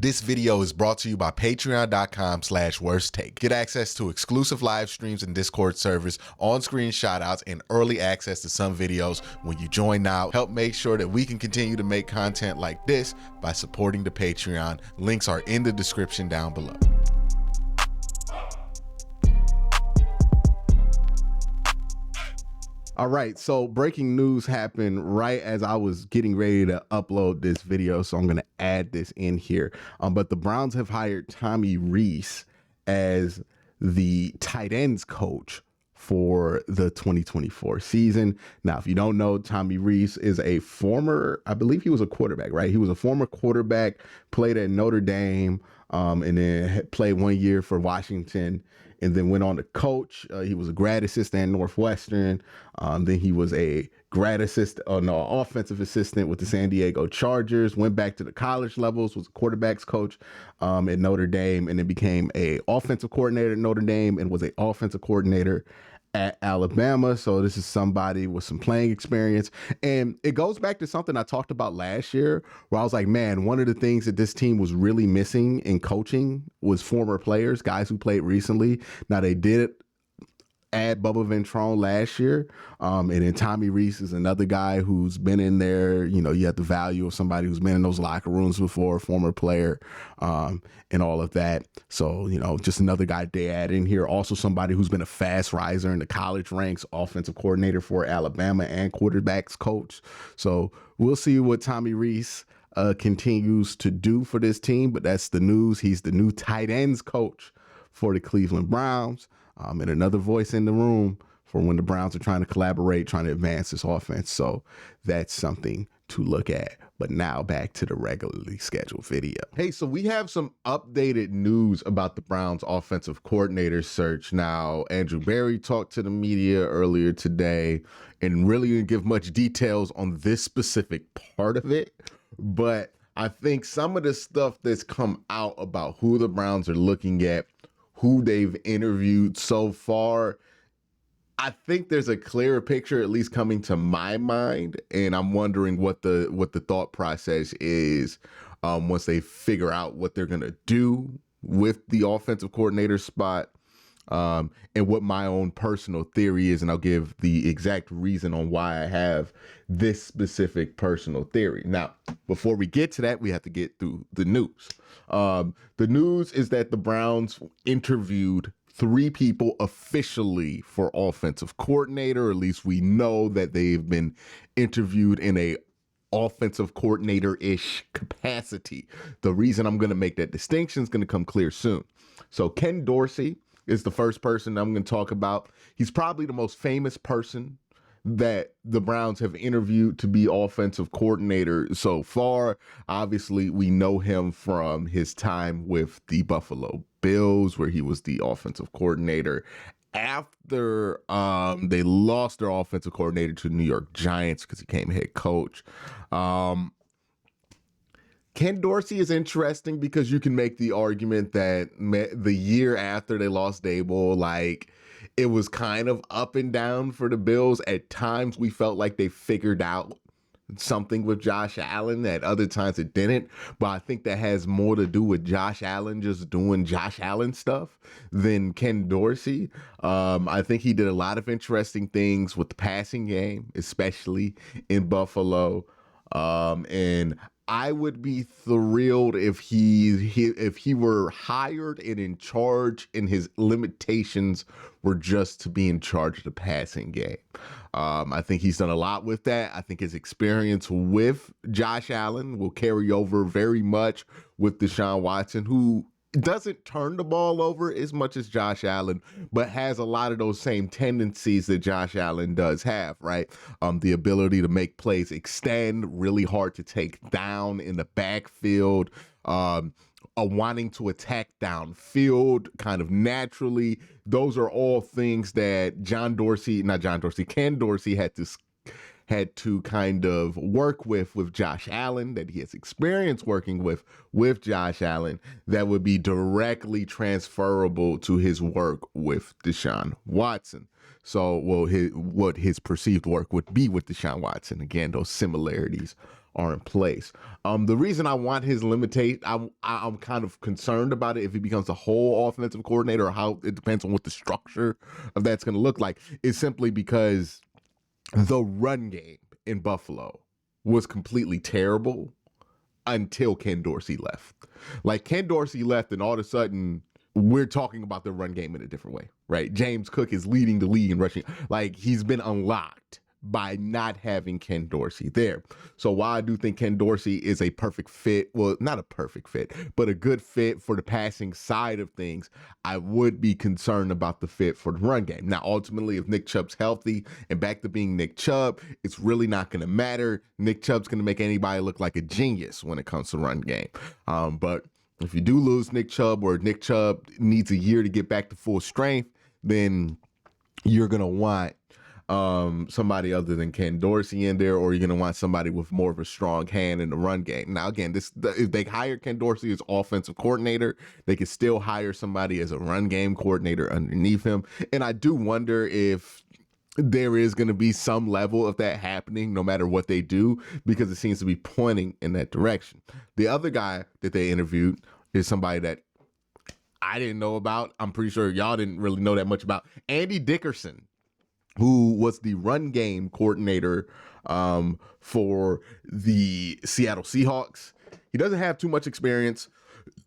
This video is brought to you by patreon.com/worsttake. Get access to exclusive live streams and Discord servers, on-screen shoutouts, and early access to some videos when you join now. Help make sure that we can continue to make content like this by supporting the Patreon. Links are in the description down below. All right, so breaking news happened right as I was getting ready to upload this video, so I'm going to add this in here. But the Browns have hired Tommy Rees as the tight ends coach for the 2024 season. Now, if you don't know, Tommy Rees is a former, I believe he was a quarterback, right? He was a former quarterback, played at Notre Dame, and then played 1 year for Washington, and then went on to coach. He was a grad assistant at Northwestern. Then he was a grad assistant, offensive assistant with the San Diego Chargers, went back to the college levels, was a quarterbacks coach at Notre Dame, and then became a offensive coordinator at Notre Dame and was an offensive coordinator at Alabama. So this is somebody with some playing experience. And it goes back to something I talked about last year where I was like, man, one of the things that this team was really missing in coaching was former players, guys who played recently. Now they did add Bubba Ventrone last year. And then Tommy Rees is another guy who's been in there. You know, you have the value of somebody who's been in those locker rooms before, former player, and all of that. So, you know, just another guy they add in here. Also somebody who's been a fast riser in the college ranks, offensive coordinator for Alabama and quarterbacks coach. So we'll see what Tommy Rees continues to do for this team, but that's the news. He's the new tight ends coach for the Cleveland Browns. And another voice in the room for when the Browns are trying to collaborate, trying to advance this offense. So that's something to look at. But now back to the regularly scheduled video. Hey, so we have some updated news about the Browns offensive coordinator search. Now, Andrew Berry talked to the media earlier today and really didn't give much details on this specific part of it. But I think some of the stuff that's come out about who the Browns are looking at, who they've interviewed so far, I think there's a clearer picture, at least coming to my mind, and I'm wondering what the thought process is once they figure out what they're gonna do with the offensive coordinator spot, and what my own personal theory is, and I'll give the exact reason on why I have this specific personal theory. Now, before we get to that, we have to get through the news. The news is that the Browns interviewed 3 people officially for offensive coordinator. Or at least we know that they've been interviewed in a offensive coordinator-ish capacity. The reason I'm going to make that distinction is going to come clear soon. So Ken Dorsey is the first person I'm going to talk about. He's probably the most famous person that the Browns have interviewed to be offensive coordinator so far. Obviously, we know him from his time with the Buffalo Bills, where he was the offensive coordinator after they lost their offensive coordinator to the New York Giants because he became head coach. Ken Dorsey is interesting because you can make the argument that the year after they lost Dable, like, it was kind of up and down for the Bills. At times, we felt like they figured out something with Josh Allen. At other times, it didn't. But I think that has more to do with Josh Allen just doing Josh Allen stuff than Ken Dorsey. I think he did a lot of interesting things with the passing game, especially in Buffalo. And I would be thrilled if he were hired and in charge, and his limitations were just to be in charge of the passing game. I think he's done a lot with that. I think his experience with Josh Allen will carry over very much with Deshaun Watson, who doesn't turn the ball over as much as Josh Allen, but has a lot of those same tendencies that Josh Allen does have, right? The ability to make plays extend, really hard to take down in the backfield, wanting to attack downfield kind of naturally. Those are all things that Ken Dorsey had to kind of work with Josh Allen, that he has experience working with Josh Allen, that would be directly transferable to his work with Deshaun Watson. So, what his perceived work would be with Deshaun Watson. Again, those similarities are in place. The reason I want his limitation, I'm kind of concerned about it if he becomes a whole offensive coordinator, or how it depends on what the structure of that's going to look like, is simply because the run game in Buffalo was completely terrible until Ken Dorsey left. Like, Ken Dorsey left, and all of a sudden we're talking about the run game in a different way, right? James Cook is leading the league in rushing. Like, he's been unlocked by not having Ken Dorsey there. So while I do think Ken Dorsey is a perfect fit, well, not a perfect fit, but a good fit for the passing side of things, I would be concerned about the fit for the run game. Now, ultimately, if Nick Chubb's healthy and back to being Nick Chubb, it's really not going to matter. Nick Chubb's going to make anybody look like a genius when it comes to run game. But if you do lose Nick Chubb, or Nick Chubb needs a year to get back to full strength, then you're going to want somebody other than Ken Dorsey in there, or you're going to want somebody with more of a strong hand in the run game. Now, again, if they hire Ken Dorsey as offensive coordinator, they could still hire somebody as a run game coordinator underneath him. And I do wonder if there is going to be some level of that happening no matter what they do, because it seems to be pointing in that direction. The other guy that they interviewed is somebody that I didn't know about. I'm pretty sure y'all didn't really know that much about. Andy Dickerson, who was the run game coordinator for the Seattle Seahawks. He doesn't have too much experience.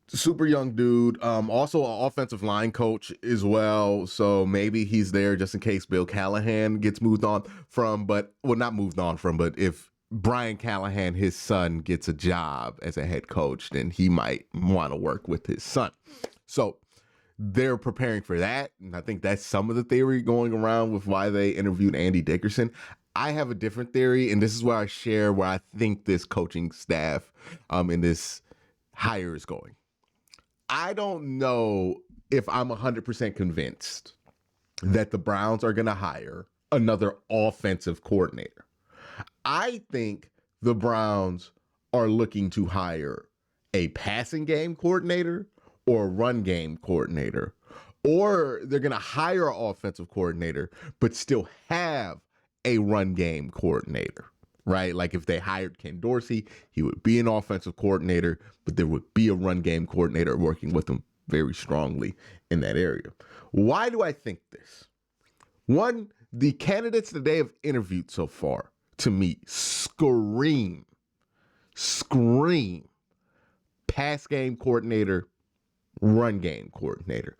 Super young dude. Also an offensive line coach as well. So maybe he's there just in case Bill Callahan gets moved on from, but not moved on from, but if Brian Callahan, his son, gets a job as a head coach, then he might want to work with his son. So they're preparing for that. And I think that's some of the theory going around with why they interviewed Andy Dickerson. I have a different theory, and this is where I share where I think this coaching staff in this hire is going. I don't know if I'm 100% convinced that the Browns are going to hire another offensive coordinator. I think the Browns are looking to hire a passing game coordinator or a run game coordinator, or they're going to hire an offensive coordinator but still have a run game coordinator, right? Like, if they hired Ken Dorsey, he would be an offensive coordinator, but there would be a run game coordinator working with him very strongly in that area. Why do I think this? One, the candidates that they have interviewed so far, to me, scream pass game coordinator, run game coordinator.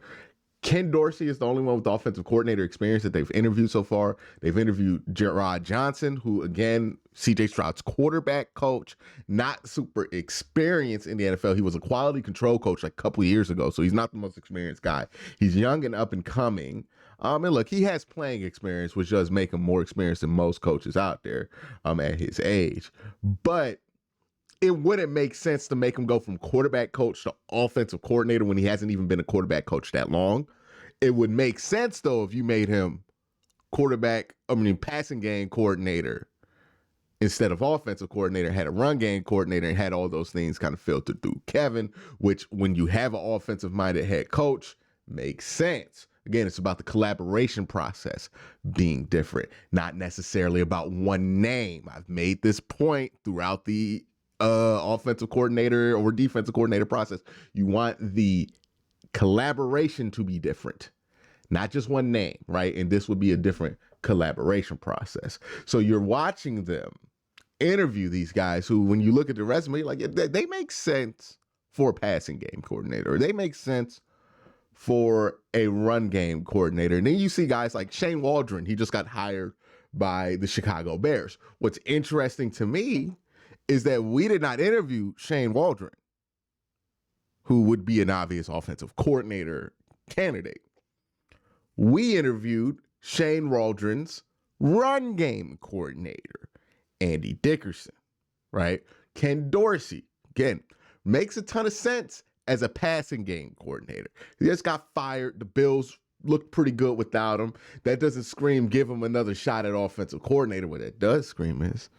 Ken Dorsey is the only one with offensive coordinator experience that they've interviewed so far. They've interviewed Gerard Johnson, who, again, CJ Stroud's quarterback coach, not super experienced in the NFL. He was a quality control coach like a couple of years ago, so he's not the most experienced guy. He's young and up and coming. And look, he has playing experience, which does make him more experienced than most coaches out there at his age. But it wouldn't make sense to make him go from quarterback coach to offensive coordinator when he hasn't even been a quarterback coach that long. It would make sense, though, if you made him passing game coordinator instead of offensive coordinator, had a run game coordinator, and had all those things kind of filtered through Kevin, which, when you have an offensive-minded head coach, makes sense. Again, it's about the collaboration process being different, not necessarily about one name. I've made this point throughout the offensive coordinator or defensive coordinator process. You want the collaboration to be different, not just one name, right? And this would be a different collaboration process. So you're watching them interview these guys who, when you look at the resume, like, they make sense for a passing game coordinator. They make sense for a run game coordinator. And then you see guys like Shane Waldron. He just got hired by the Chicago Bears. What's interesting to me is that we did not interview Shane Waldron, who would be an obvious offensive coordinator candidate. We interviewed Shane Waldron's run game coordinator, Andy Dickerson, right? Ken Dorsey, again, makes a ton of sense as a passing game coordinator. He just got fired. The Bills looked pretty good without him. That doesn't scream give him another shot at offensive coordinator. What that does scream is,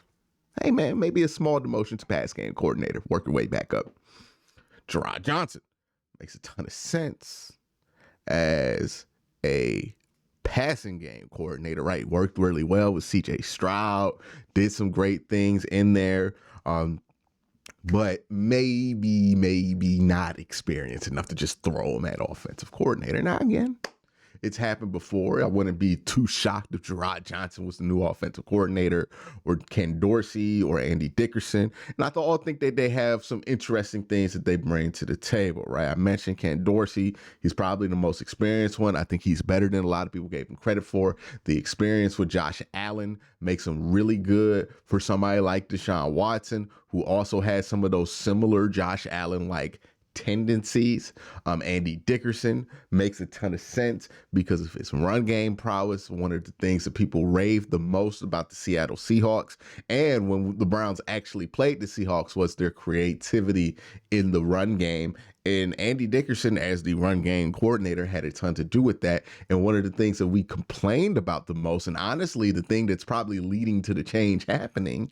hey, man, maybe a small demotion to pass game coordinator. Work your way back up. Gerard Johnson makes a ton of sense as a passing game coordinator, right? Worked really well with CJ Stroud, did some great things in there. But maybe not experienced enough to just throw him at offensive coordinator. Now, again, it's happened before. I wouldn't be too shocked if Gerard Johnson was the new offensive coordinator, or Ken Dorsey, or Andy Dickerson. And I all think that they have some interesting things that they bring to the table, right? I mentioned Ken Dorsey. He's probably the most experienced one. I think he's better than a lot of people gave him credit for. The experience with Josh Allen makes him really good for somebody like Deshaun Watson, who also has some of those similar Josh Allen-like tendencies. Andy Dickerson makes a ton of sense because of his run game prowess. One of the things that people rave the most about the Seattle Seahawks, and when the Browns actually played the Seahawks, was their creativity in the run game. And Andy Dickerson, as the run game coordinator, had a ton to do with that. And one of the things that we complained about the most, and honestly, the thing that's probably leading to the change happening,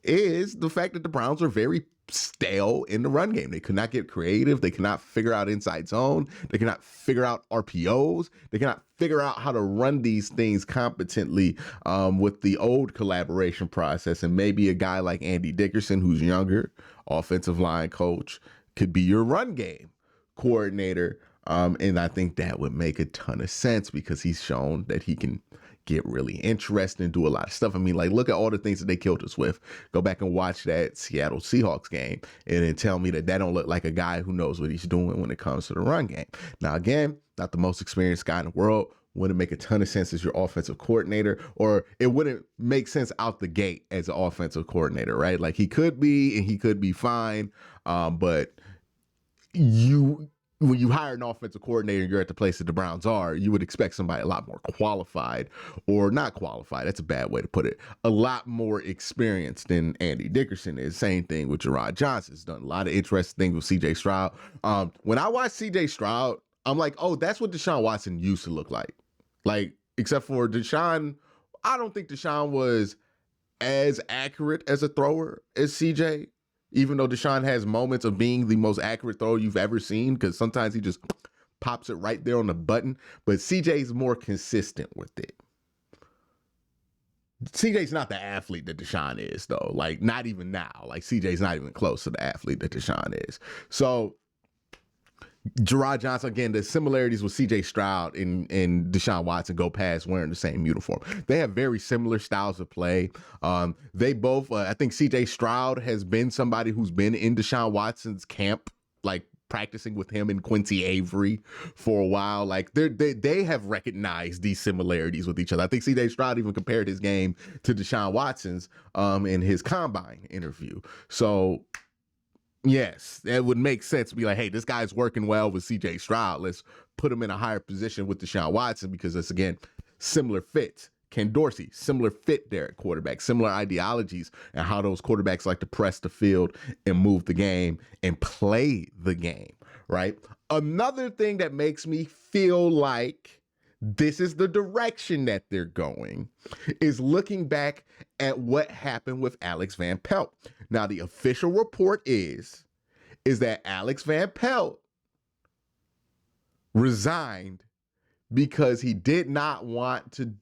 is the fact that the Browns are very stale in the run game. They could not get creative. They cannot figure out inside zone. They cannot figure out RPOs. They cannot figure out how to run these things competently with the old collaboration process. And maybe a guy like Andy Dickerson, who's younger, offensive line coach, could be your run game coordinator. And I think that would make a ton of sense because he's shown that he can get really interesting and do a lot of stuff. I mean, like, look at all the things that they killed us with. Go back and watch that Seattle Seahawks game and then tell me that don't look like a guy who knows what he's doing when it comes to the run game. Now, again, not the most experienced guy in the world. Wouldn't make a ton of sense as your offensive coordinator, or it wouldn't make sense out the gate as an offensive coordinator, right? Like, he could be, and he could be fine, but when you hire an offensive coordinator and you're at the place that the Browns are, you would expect somebody a lot more qualified, or not qualified. That's a bad way to put it. A lot more experienced than Andy Dickerson is. Same thing with Gerard Johnson. He's done a lot of interesting things with C.J. Stroud. When I watch C.J. Stroud, I'm like, oh, that's what Deshaun Watson used to look like. Like, except for Deshaun, I don't think Deshaun was as accurate as a thrower as C.J., even though Deshaun has moments of being the most accurate thrower you've ever seen, because sometimes he just pops it right there on the button. But CJ's more consistent with it. CJ's not the athlete that Deshaun is, though. Like, not even now. Like, CJ's not even close to the athlete that Deshaun is. So, Gerard Johnson, again, the similarities with C.J. Stroud and Deshaun Watson go past wearing the same uniform. They have very similar styles of play. They both, I think C.J. Stroud has been somebody who's been in Deshaun Watson's camp, like practicing with him and Quincy Avery for a while. Like, they have recognized these similarities with each other. I think C.J. Stroud even compared his game to Deshaun Watson's in his combine interview. So, yes, that would make sense to be like, hey, this guy's working well with C.J. Stroud. Let's put him in a higher position with Deshaun Watson because it's, again, similar fits. Ken Dorsey, similar fit there at quarterback, similar ideologies and how those quarterbacks like to press the field and move the game and play the game, right? Another thing that makes me feel like this is the direction that they're going is looking back at what happened with Alex Van Pelt. Now, the official report is that Alex Van Pelt resigned because he did not want to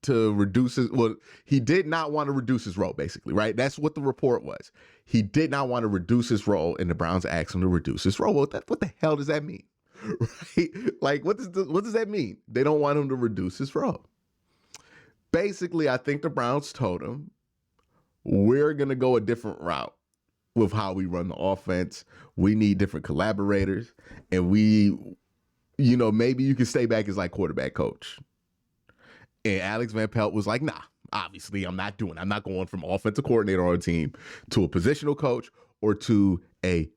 reduce his, well, he did not want to reduce his role, basically, right? That's what the report was. He did not want to reduce his role, and the Browns asked him to reduce his role. Well, what the hell does that mean? Right? Like, what does that mean? They don't want him to reduce his role. Basically, I think the Browns told him, we're going to go a different route with how we run the offense. We need different collaborators, and maybe you can stay back as like quarterback coach. And Alex Van Pelt was like, nah, obviously I'm not going from offensive coordinator on a team to a positional coach or to a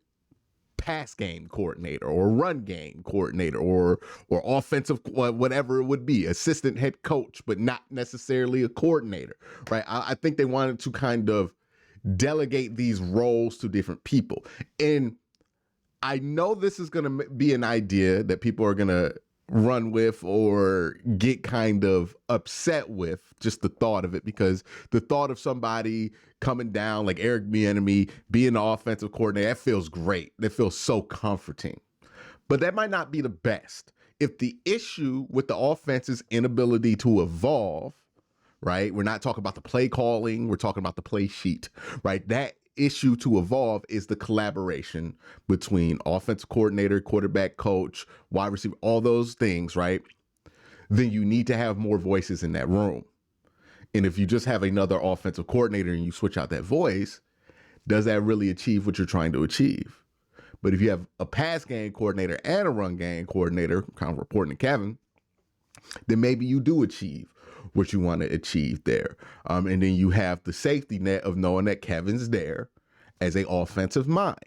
pass game coordinator or run game coordinator or offensive, whatever it would be, assistant head coach, but not necessarily a coordinator, right? I think they wanted to kind of delegate these roles to different people. And I know this is going to be an idea that people are going to run with or get kind of upset with, just the thought of it, because the thought of somebody coming down like Eric Bieniemy being the offensive coordinator, that feels great. That feels so comforting. But that might not be the best. If the issue with the offense's inability to evolve, right? We're not talking about the play calling. We're talking about the play sheet, right? That issue to evolve is the collaboration between offensive coordinator, quarterback coach, wide receiver, all those things, right? Then you need to have more voices in that room. And if you just have another offensive coordinator and you switch out that voice, does that really achieve what you're trying to achieve? But if you have a pass game coordinator and a run game coordinator, kind of reporting to Kevin, then maybe you do achieve what you want to achieve there. And then you have the safety net of knowing that Kevin's there as an offensive mind.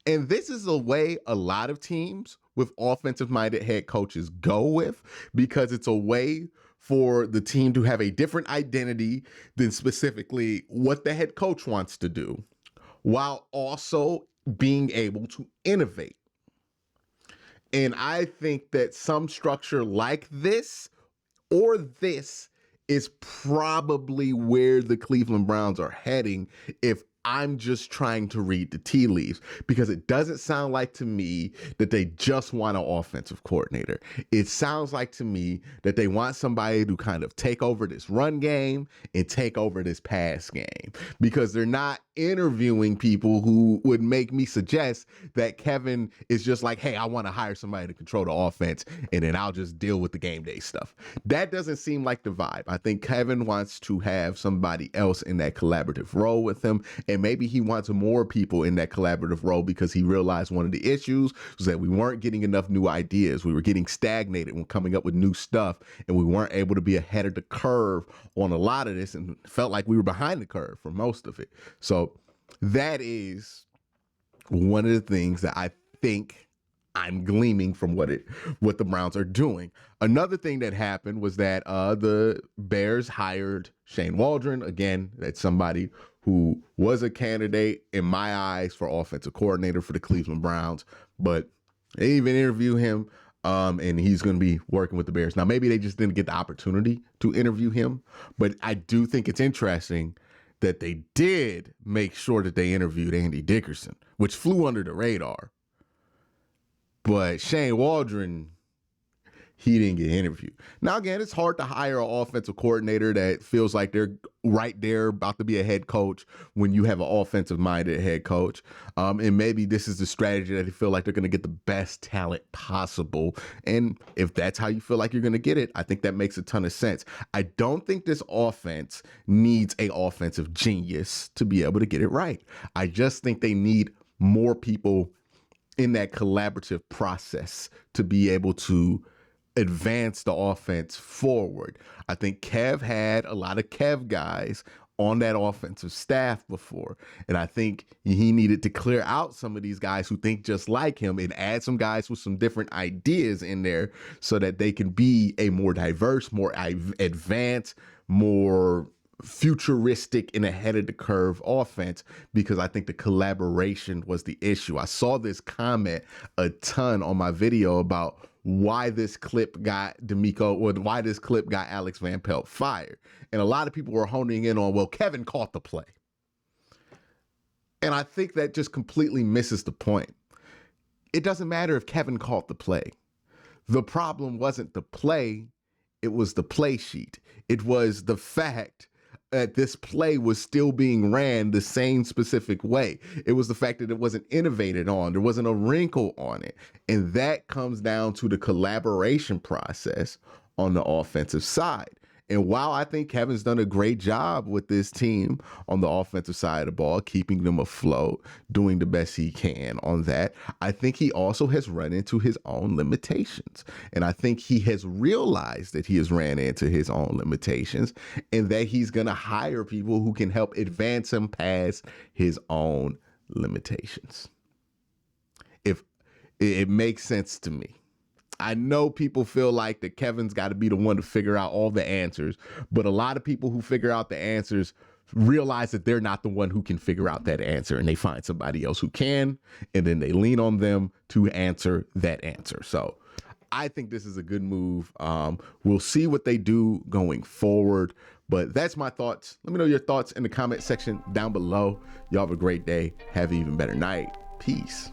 And this is a way a lot of teams with offensive minded head coaches go with, because it's a way for the team to have a different identity than specifically what the head coach wants to do, while also being able to innovate. And I think that some structure like this or this is probably where the Cleveland Browns are heading if I'm just trying to read the tea leaves, because it doesn't sound like to me that they just want an offensive coordinator. It sounds like to me that they want somebody to kind of take over this run game and take over this pass game, because they're not interviewing people who would make me suggest that Kevin is just like, hey, I want to hire somebody to control the offense and then I'll just deal with the game day stuff. That doesn't seem like the vibe. I think Kevin wants to have somebody else in that collaborative role with him. And maybe he wants more people in that collaborative role because he realized one of the issues was that we weren't getting enough new ideas. We were getting stagnated when coming up with new stuff, and we weren't able to be ahead of the curve on a lot of this, and felt like we were behind the curve for most of it. So that is one of the things that I think I'm gleaming from what the Browns are doing. Another thing that happened was that the Bears hired Shane Waldron. Again, that's somebody who was a candidate in my eyes for offensive coordinator for the Cleveland Browns, but they even interview him, and he's going to be working with the Bears. Now, maybe they just didn't get the opportunity to interview him, but I do think it's interesting that they did make sure that they interviewed Andy Dickerson, which flew under the radar. But Shane Waldron, he didn't get interviewed. Now, again, it's hard to hire an offensive coordinator that feels like they're right there about to be a head coach when you have an offensive-minded head coach. And maybe this is the strategy that they feel like they're going to get the best talent possible. And if that's how you feel like you're going to get it, I think that makes a ton of sense. I don't think this offense needs an offensive genius to be able to get it right. I just think they need more people in that collaborative process to be able to advance the offense forward. I think Kev had a lot of Kev guys on that offensive staff before, and I think he needed to clear out some of these guys who think just like him and add some guys with some different ideas in there so that they can be a more diverse, more advanced, more futuristic and ahead of the curve offense, because I think the collaboration was the issue. I saw this comment a ton on my video about why this clip got why this clip got Alex Van Pelt fired. And a lot of people were honing in on, well, Kevin caught the play. And I think that just completely misses the point. It doesn't matter if Kevin caught the play. The problem wasn't the play, it was the play sheet. It was the fact that this play was still being ran the same specific way. It was the fact that it wasn't innovated on. There wasn't a wrinkle on it. And that comes down to the collaboration process on the offensive side. And while I think Kevin's done a great job with this team on the offensive side of the ball, keeping them afloat, doing the best he can on that, I think he also has run into his own limitations. And I think he has realized that he has ran into his own limitations and that he's going to hire people who can help advance him past his own limitations. If it makes sense to me. I know people feel like that Kevin's got to be the one to figure out all the answers, but a lot of people who figure out the answers realize that they're not the one who can figure out that answer, and they find somebody else who can, and then they lean on them to answer that answer. So I think this is a good move. We'll see what they do going forward, but that's my thoughts. Let me know your thoughts in the comment section down below. Y'all have a great day. Have an even better night. Peace.